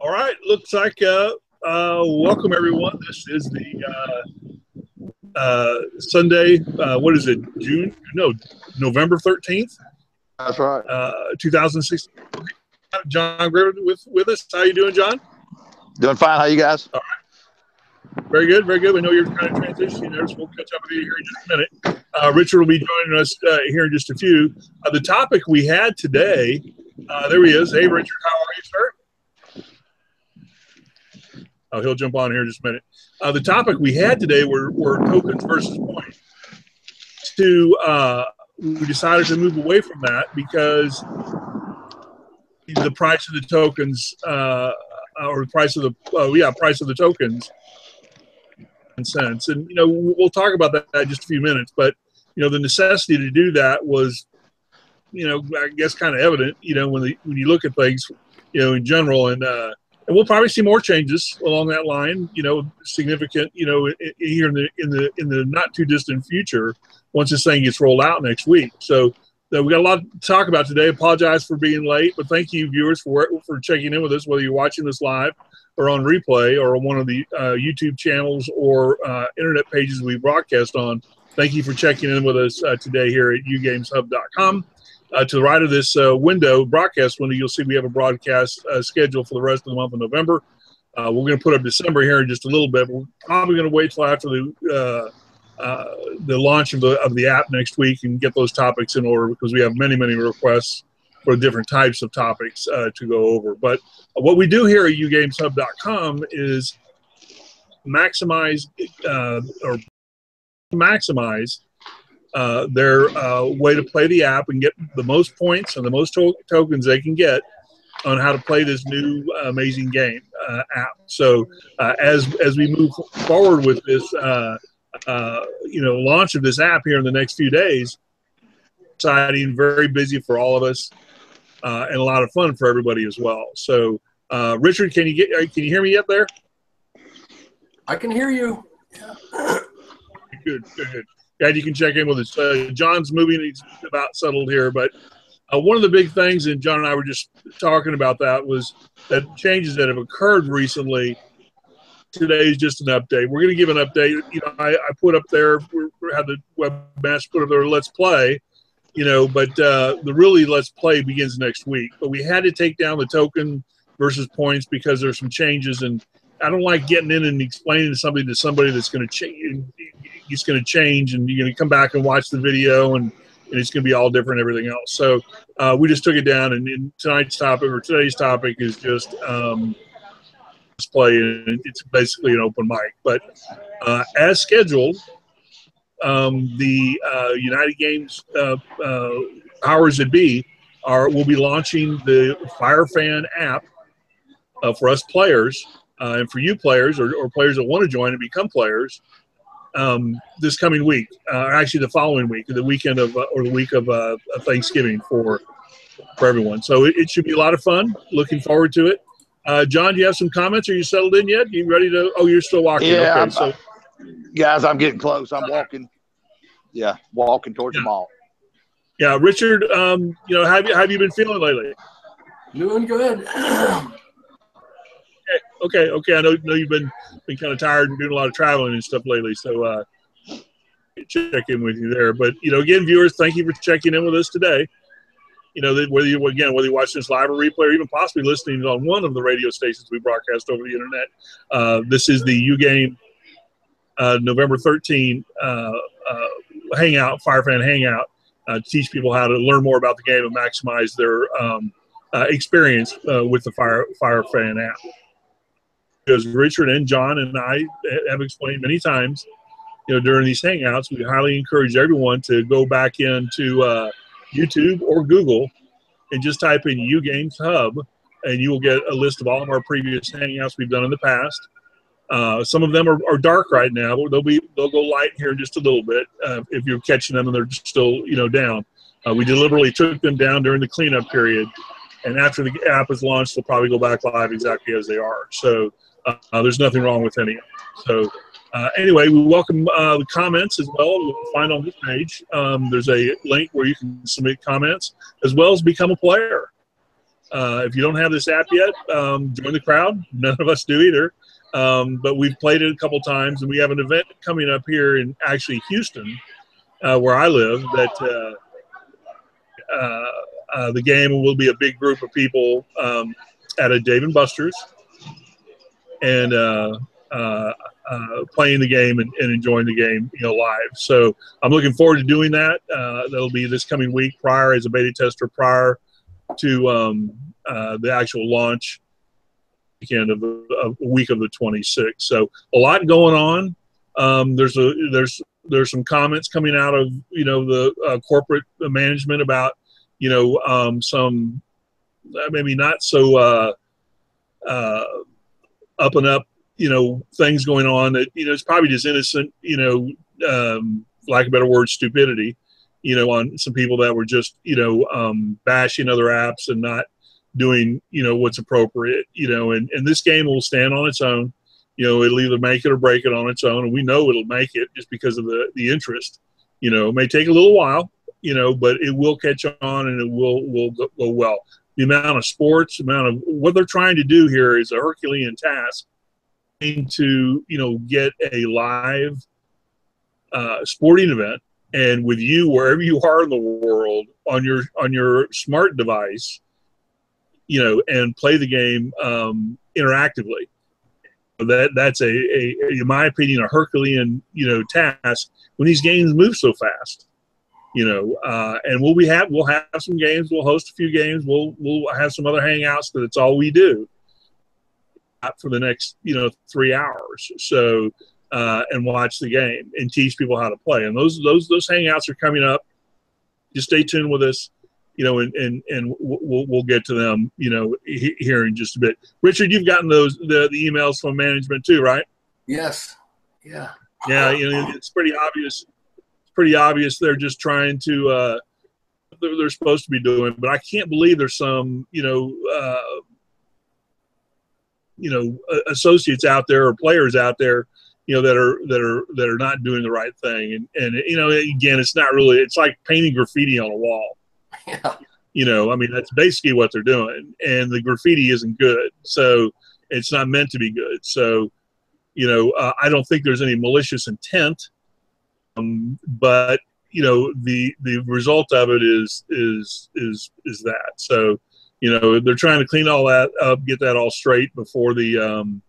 All right, looks like welcome everyone. This is the Sunday. What is it? June? No, November 13th. That's right. 2016. John Griffin with us. How you doing, John? Doing fine. How you guys? All right. Very good, very good. We know you're kind of transitioning there, so we'll catch up with you here in just a minute. Richard will be joining us here in just a few. The topic we had today, there he is. Hey, Richard, how are you, sir? Oh, he'll jump on here in just a minute. The topic we had today were tokens versus points. We decided to move away from that because the price of the tokens, or the price of the price of the tokens, cents. And we'll talk about that in just a few minutes. But the necessity to do that was, I guess, kind of evident. When you look at things, in general, and we'll probably see more changes along that line. Significant. Here in the not too distant future, once this thing gets rolled out next week. So we got a lot to talk about today. Apologize for being late, but thank you, viewers, for checking in with us, whether you're watching this live or on replay or on one of the YouTube channels or internet pages we broadcast on. Thank you for checking in with us today here at uGameHub.com. To the right of this broadcast window, you'll see we have a broadcast schedule for the rest of the month of November. We're going to put up December here in just a little bit. We're probably going to wait till after the launch of the app next week and get those topics in order, because we have many requests for different types of topics to go over. But what we do here at uGameHub.com is maximize their way to play the app and get the most points and the most tokens they can get on how to play this new amazing game app. So as we move forward with this launch of this app here in the next few days, exciting, very busy for all of us, and a lot of fun for everybody as well. So Richard, can you hear me yet there? I can hear you. Good. Yeah, you can check in with us. John's moving; he's about settled here. But one of the big things, and John and I were just talking about that, was that changes that have occurred recently. Today is just an update. We're going to give an update. I put up there. We had the webmaster put up there. Let's play. But the really let's play begins next week. But we had to take down the token versus points because there's some changes, and I don't like getting in and explaining something to somebody that's going to change. It's going to change, and you're going to come back and watch the video, and it's going to be all different, and everything else. So we just took it down, and today's topic is just play, and it's basically an open mic. But as scheduled, the United Games powers that be will be launching the FireFan app for us players, and for you players or players that want to join and become players. This coming week, actually the following week, the weekend of or the week of Thanksgiving for everyone. So it should be a lot of fun. Looking forward to it. John, do you have some comments? Are you settled in yet? You ready to? Oh, you're still walking. Yeah, okay, guys, I'm getting close. I'm walking. Yeah, walking towards the mall. Yeah, Richard. Have you been feeling lately? Doing good. Okay. I know you've been kind of tired and doing a lot of traveling and stuff lately, so check in with you there. But again, viewers, thank you for checking in with us today. Whether you're watching this live or replay, or even possibly listening on one of the radio stations we broadcast over the internet, this is the uGame November 13 FireFan Hangout, to teach people how to learn more about the game and maximize their experience with the FireFan app. Because Richard and John and I have explained many times, during these hangouts, we highly encourage everyone to go back into YouTube or Google and just type in uGames Hub, and you will get a list of all of our previous hangouts we've done in the past. Some of them are dark right now, but they'll go light here in just a little bit if you're catching them and they're still down. We deliberately took them down during the cleanup period, and after the app is launched, they'll probably go back live exactly as they are. So there's nothing wrong with any of them. So anyway, we welcome the comments as well. You'll find on this page. There's a link where you can submit comments as well as become a player. If you don't have this app yet, join the crowd. None of us do either. But we've played it a couple times, and we have an event coming up here in actually Houston, where I live, that the game will be a big group of people at a Dave & Buster's and playing the game and enjoying the game, live. So I'm looking forward to doing that. That'll be this coming week prior as a beta tester prior to the actual launch weekend of the week of the 26th. So a lot going on. There's some comments coming out of the corporate management about some maybe not so up and up things going on that it's probably just innocent lack of a better word, stupidity on some people that were just bashing other apps and not doing what's appropriate, and this game will stand on its own. It'll either make it or break it on its own, and we know it'll make it just because of the interest. It may take a little while, but it will catch on and it will go well. The amount of sports, what they're trying to do here is a Herculean task to get a live sporting event, and with you wherever you are in the world on your smart device, and play the game interactively. That's in my opinion, a Herculean task when these games move so fast. And we'll have some games. We'll host a few games. We'll have some other hangouts, but it's all we do for the next 3 hours. So and watch the game and teach people how to play. And those hangouts are coming up. Just stay tuned with us. And we'll get to them, here in just a bit. Richard, you've gotten the emails from management too, right? Yes. Yeah. Yeah. It's pretty obvious. It's pretty obvious they're just trying to. They're supposed to be doing, but I can't believe there's some, associates out there or players out there, that are not doing the right thing. And again, it's not really. It's like painting graffiti on a wall. Yeah. That's basically what they're doing, and the graffiti isn't good, so it's not meant to be good. So, I don't think there's any malicious intent, but the result of it is that. So, they're trying to clean all that up, get that all straight before the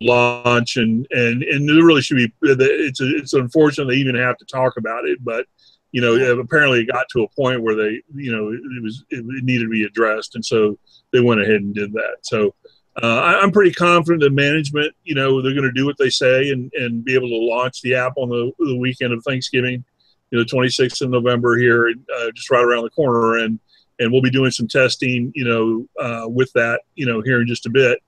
launch, and there really should be. It's unfortunate they even have to talk about it, but. Apparently it got to a point where they, it needed to be addressed. And so they went ahead and did that. So I'm pretty confident that management, they're going to do what they say and be able to launch the app on the weekend of Thanksgiving, 26th of November here, just right around the corner. And we'll be doing some testing, with that, here in just a bit.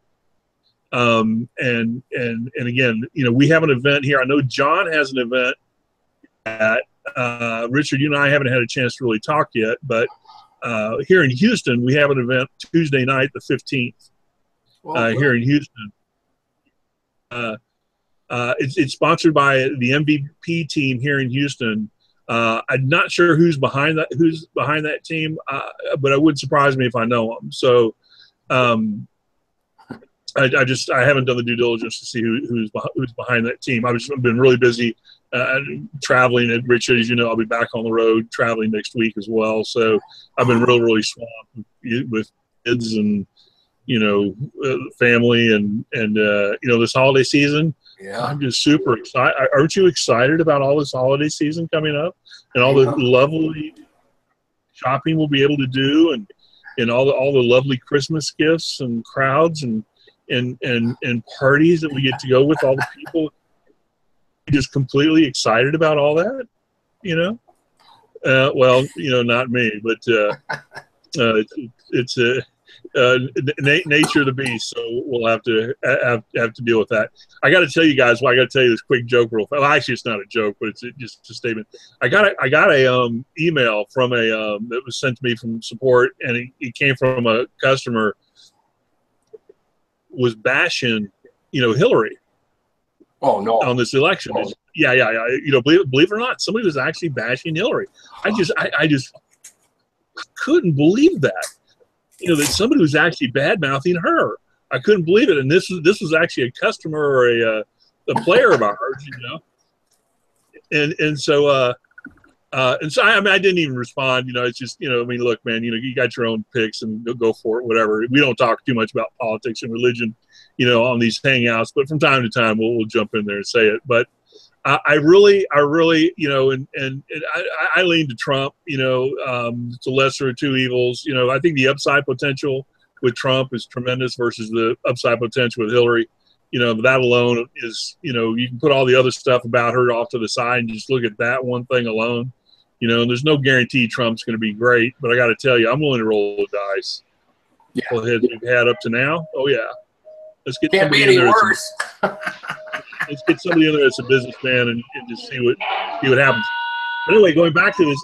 And again, we have an event here. I know John has an event at, Richard, you and I haven't had a chance to really talk yet, but here in Houston, we have an event Tuesday night, the 15th, here in Houston. It's sponsored by the MVP team here in Houston. I'm not sure who's behind that team, but it wouldn't surprise me if I know them. So I haven't done the due diligence to see who's behind that team. I've been really busy traveling. And Richard, as you know, I'll be back on the road traveling next week as well. So I've been really swamped with kids and family and this holiday season. Yeah. I'm just super excited. Aren't you excited about all this holiday season coming up and all the lovely shopping we'll be able to do and all the lovely Christmas gifts and crowds and parties that we get to go with all the people? Just completely excited about all that, well, not me, but it's nature of the beast, so we'll have to deal with that. I got to tell you guys, I got to tell you this quick joke real fast. Well, actually, it's not a joke, but it's just a statement. I got a email from that was sent to me from support, and it came from a customer was bashing, Hillary. Oh no! On this election, Oh. Yeah. Believe it or not, somebody was actually bashing Hillary. I just couldn't believe that. That somebody was actually bad mouthing her. I couldn't believe it. And this was actually a customer or a player of ours, And so I mean, I didn't even respond. It's just, I mean, look, man, you got your own picks and go for it, whatever. We don't talk too much about politics and religion, on these hangouts, but from time to time we'll jump in there and say it. But I really, and I lean to Trump. It's a lesser of two evils. I think the upside potential with Trump is tremendous versus the upside potential with Hillary. That alone is, you can put all the other stuff about her off to the side and just look at that one thing alone. And there's no guarantee Trump's going to be great, but I got to tell you, I'm willing to roll the dice. Yeah. The heads we've had up to now. Oh yeah, let's get Can't be somebody any in there. worse. Let's get somebody in there that's a businessman and just see what happens. But anyway, going back to this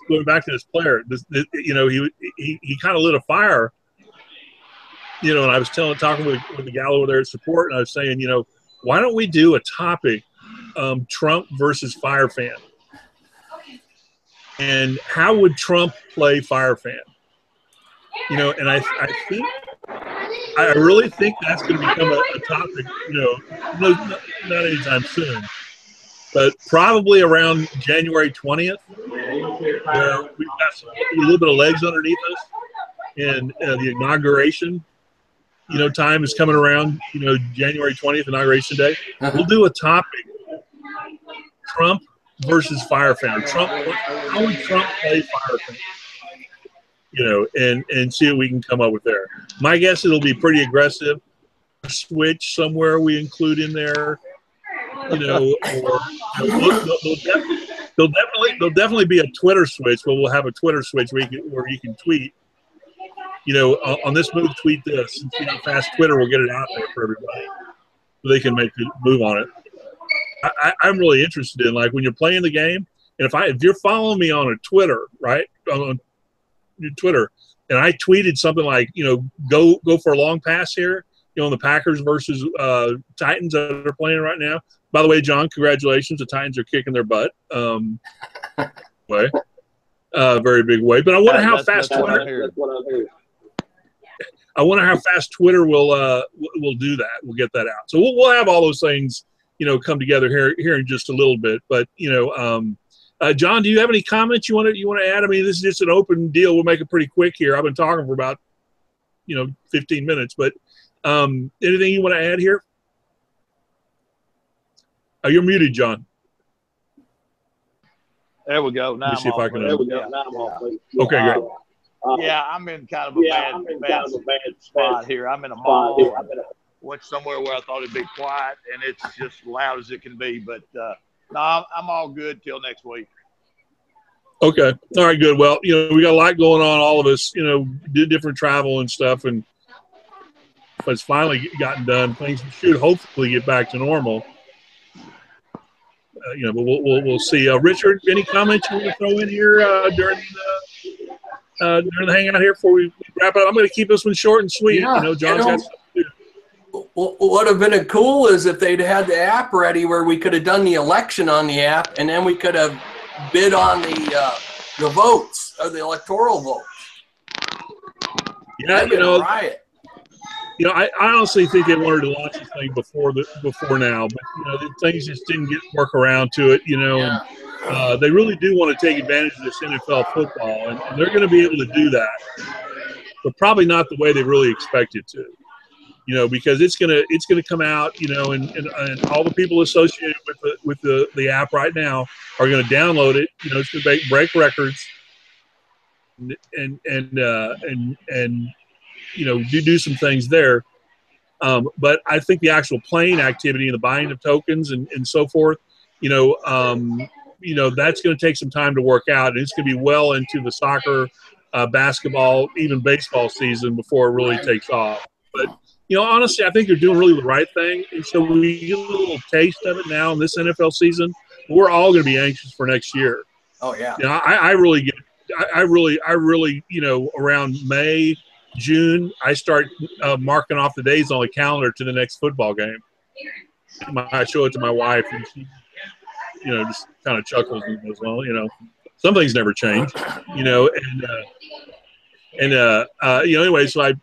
player, he kind of lit a fire. And I was talking with the gal over there at support, and I was saying, why don't we do a topic, Trump versus FireFan, and how would Trump play FireFan? And I really think that's going to become a topic. Not anytime soon, but probably around January 20th, where we've got a little bit of legs underneath us, and the inauguration. Time is coming around, January 20th, Inauguration Day. We'll do a topic, Trump versus FireFan. How would Trump play FireFan? And see what we can come up with there. My guess it'll be pretty aggressive. Switch somewhere we include in there, or there'll definitely be a Twitter switch, but we'll have a Twitter switch where you can tweet. On this move, tweet this, and see how fast Twitter will get it out there for everybody, so they can make a move on it. I'm really interested in, like, when you're playing the game, and if you're following me on a Twitter, right, on Twitter, and I tweeted something like, go for a long pass here, on the Packers versus Titans that are playing right now. By the way, John, congratulations, the Titans are kicking their butt. Very big way, but I wonder how fast Twitter. I wonder how fast Twitter will do that. We'll get that out. So we'll have all those things, come together here in just a little bit. But John, do you have any comments you want to add? I mean, this is just an open deal. We'll make it pretty quick here. I've been talking for about 15 minutes. But anything you want to add here? Oh, you're muted, John. There we go. Now Let me see if I can. There we go. Now I'm off. Okay, great. Yeah, I'm in kind of a bad spot here. I'm in a mall. Went somewhere where I thought it'd be quiet, and it's just loud as it can be. But no, I'm all good till next week. Okay. All right, good. Well, we got a lot going on, all of us, did different travel and stuff, and it's finally gotten done. Things should hopefully get back to normal. But we'll see. Richard, any comments you want to throw in here during the hangout here before we wrap up? I'm going to keep this one short and sweet. Yeah, John's got stuff to do. What would have been cool is if they'd had the app ready where we could have done the election on the app, and then we could have bid on the votes, or the electoral votes. Yeah, riot. I honestly think they wanted to launch this thing before now, but things just didn't work around to it, and they really do want to take advantage of this NFL football, and they're going to be able to do that, but probably not the way they really expected to, because it's gonna come out, and all the people associated with the app right now are going to download it. It's going to break records, and do some things there. But I think the actual playing activity and the buying of tokens and so forth, that's going to take some time to work out. And it's going to be well into the soccer, basketball, even baseball season before it really takes off. But, honestly, I think they're doing really the right thing. And so we get a little taste of it now in this NFL season. We're all going to be anxious for next year. Oh, yeah. I really, around May, June, I start marking off the days on the calendar to the next football game. I show it to my wife, and she, just kind of chuckles and goes, well, some things never change, and And anyway, so I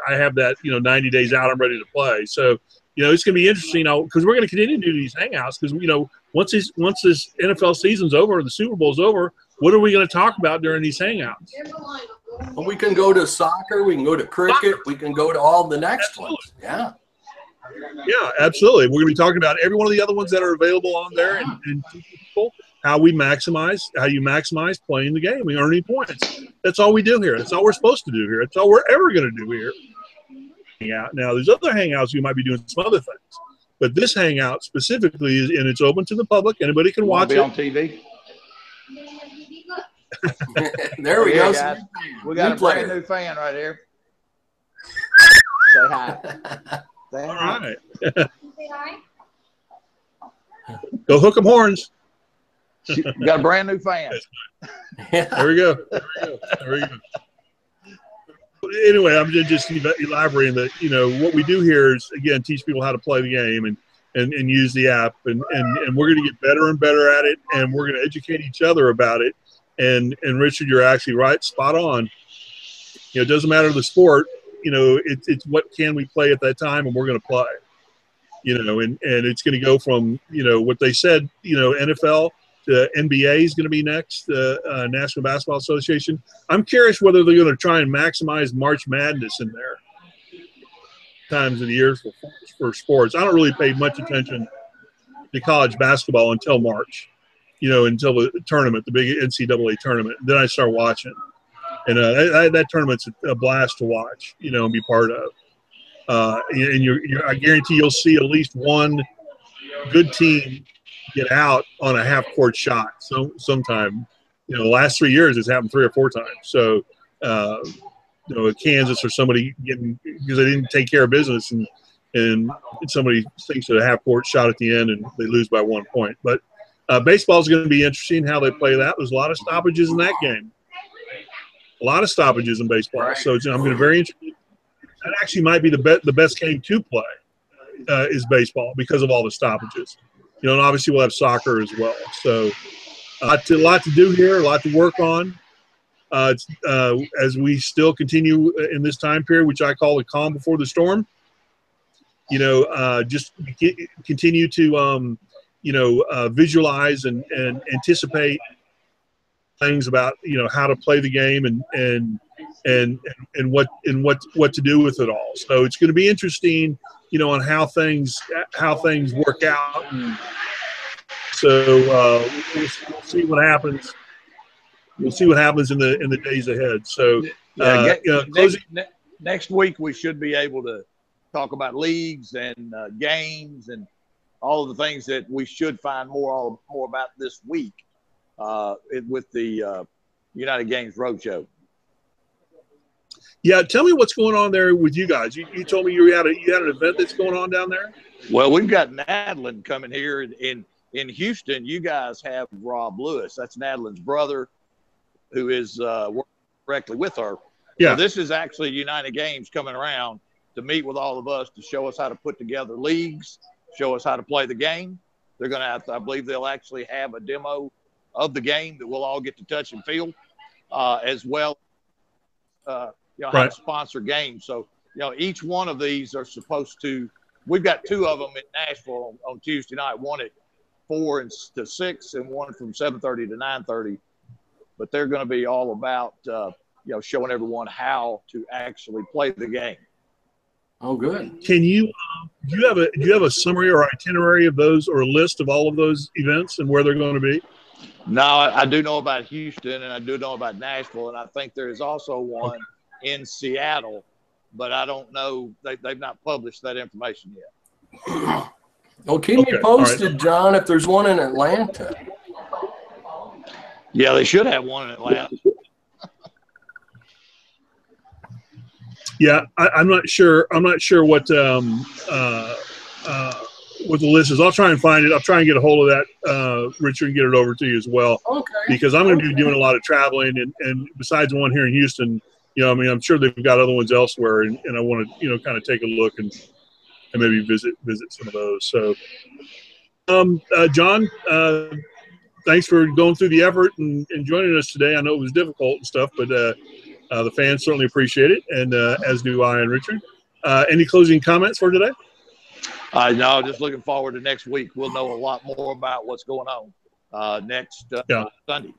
have that 90 days out. I'm ready to play. So it's going to be interesting because we're going to continue to do these hangouts because once this NFL season's over, the Super Bowl's over, what are we going to talk about during these hangouts? Well, we can go to soccer, we can go to cricket, we can go to all the next ones. Yeah. Yeah, absolutely. We're going to be talking about every one of the other ones that are available on there and people how you maximize playing the game. We earning points. That's all we do here. That's all we're supposed to do here. That's all we're ever going to do here. Hangout. Now, there's other hangouts we might be doing some other things, but this hangout specifically is, and it's open to the public. Anybody can watch it on TV. There we go. Guys. We got a brand new fan right here. Say hi. Say hi. All right. Say hi. Go hook 'em horns. You got a brand new fan. There we go. There we go. Anyway, I'm just elaborating that, what we do here is, again, teach people how to play the game and use the app. And we're going to get better and better at it, and we're going to educate each other about it. And Richard, you're actually right, spot on. It doesn't matter the sport. It's what can we play at that time, and we're going to play. And it's going to go from, what they said, NFL to NBA is going to be next, National Basketball Association. I'm curious whether they're going to try and maximize March Madness in there times of the year for sports. I don't really pay much attention to college basketball until March, until the tournament, the big NCAA tournament. Then I start watching. And that tournament's a blast to watch, and be part of. And I guarantee you'll see at least one good team get out on a half-court shot sometime. The last 3 years it's happened 3 or 4 times. So, Kansas or somebody getting – because they didn't take care of business and somebody thinks of a half-court shot at the end and they lose by 1 point. But baseball is going to be interesting how they play that. There's a lot of stoppages in that game. A lot of stoppages in baseball. Right. So I'm going to very interested. That actually might be the best game to play is baseball because of all the stoppages. And obviously we'll have soccer as well. So a lot to do here, a lot to work on as we still continue in this time period, which I call the calm before the storm. Just continue to, visualize and anticipate things about, how to play the game and what to do with it all. So it's going to be interesting, on how things work out. And so we'll see what happens. We'll see what happens in the days ahead. So next week we should be able to talk about leagues and games and all of the things that we should find more about this week with the United Games Roadshow. Yeah, tell me what's going on there with you guys. You told me you had an event that's going on down there. Well, we've got Nadlin coming here in Houston. You guys have Rob Lewis. That's Nadlin's brother, who is working directly with her. Yeah. So this is actually United Games coming around to meet with all of us to show us how to put together leagues, show us how to play the game. They're going to have to, I believe they'll actually have a demo of the game that we'll all get to touch and feel, as well. How to sponsor games. So, each one of these are supposed to – we've got 2 of them in Nashville on Tuesday night, one at 4 to 6 and one from 7:30 to 9:30. But they're going to be all about, showing everyone how to actually play the game. Oh, good. Can you do you have a summary or itinerary of those or a list of all of those events and where they're going to be? No, I do know about Houston and I do know about Nashville, and I think there is also one in Seattle, but I don't know. They've not published that information yet. Well, keep me posted, right, John, if there's one in Atlanta. Yeah, they should have one in Atlanta. Yeah, I'm not sure. I'm not sure what the list is. I'll try and find it. I'll try and get a hold of that, Richard, and get it over to you as well. Okay. Because I'm going to be doing a lot of traveling, and besides one here in Houston, I'm sure they've got other ones elsewhere, and I want to, kind of take a look and maybe visit some of those. So, John, thanks for going through the effort and joining us today. I know it was difficult and stuff, but The fans certainly appreciate it, and as do I and Richard. Any closing comments for today? No, just looking forward to next week. We'll know a lot more about what's going on next Sunday.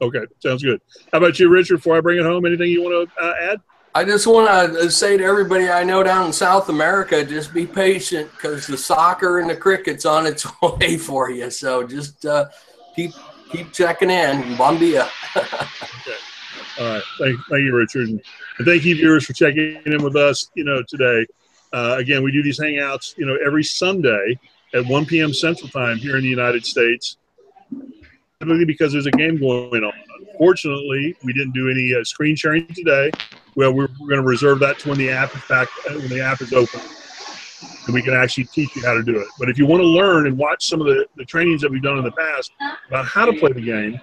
Okay, sounds good. How about you, Richard? Before I bring it home, anything you want to add? I just want to say to everybody I know down in South America, just be patient because the soccer and the cricket's on its way for you. So just keep checking in. Bon dia. Okay. All right. Thank you, Richard. And thank you, viewers, for checking in with us, today. Again, we do these hangouts, every Sunday at 1 p.m. Central Time here in the United States, typically because there's a game going on. Unfortunately, we didn't do any screen sharing today. Well, we're going to reserve that to when the app is open, and we can actually teach you how to do it. But if you want to learn and watch some of the trainings that we've done in the past about how to play the game,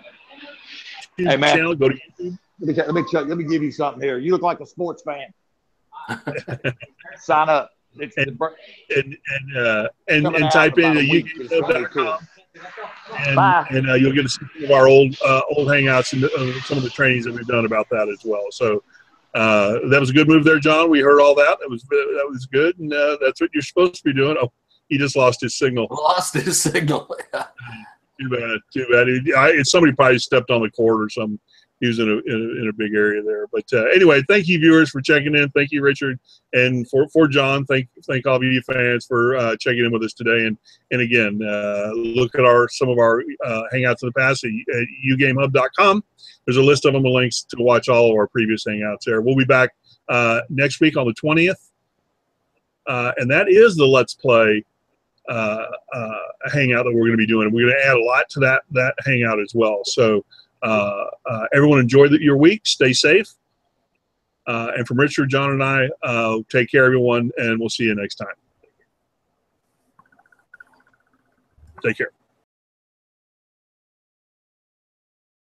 hey, man, channel, go to YouTube. Let me give you something here. You look like a sports fan. Sign up. And type in uGameHub.com, and you'll get to see some of our old hangouts and some of the trainings that we've done about that as well. So that was a good move there, John. We heard all that. That was good, and that's what you're supposed to be doing. Oh, he just lost his signal. Lost his signal. Too bad. Somebody probably stepped on the cord or something. He was in a big area there. But anyway, thank you, viewers, for checking in. Thank you, Richard, and for John. Thank all of you fans for checking in with us today. And again, look at some of our hangouts in the past at uGameHub.com. There's a list of them and links to watch all of our previous hangouts there. We'll be back next week on the 20th, and that is the Let's Play hangout that we're going to be doing. We're going to add a lot to that hangout as well. So. Everyone enjoy your week. Stay safe. And from Richard, John, and I, take care, everyone, and we'll see you next time. Take care.